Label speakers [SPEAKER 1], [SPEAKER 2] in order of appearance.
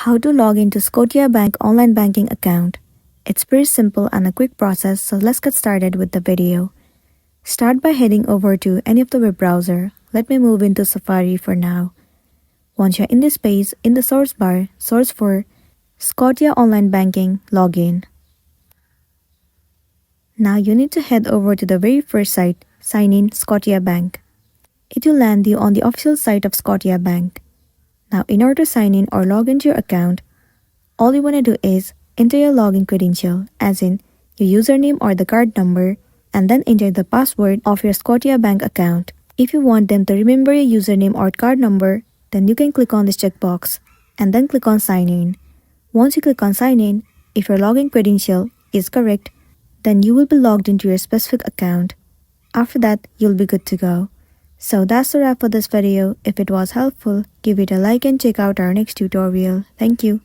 [SPEAKER 1] How to log into Scotiabank online banking account. It's pretty simple and a quick process, so let's get started with the video. Start by heading over to any of the web browser. Let me move into Safari for now. Once you're in this page, in the source bar, search for Scotia Online Banking Login. Now you need to head over to the very first site, Sign in Scotiabank. It will land you on the official site of Scotiabank. Now in order to sign in or log into your account, all you want to do is enter your login credential, as in your username or the card number, and then enter the password of your Scotiabank account. If you want them to remember your username or card number, then you can click on this checkbox and then click on sign in. Once you click on sign in, if your login credential is correct, then you will be logged into your specific account. After that, you'll be good to go. So that's the wrap for this video. If it was helpful, give it a like and check out our next tutorial. Thank you.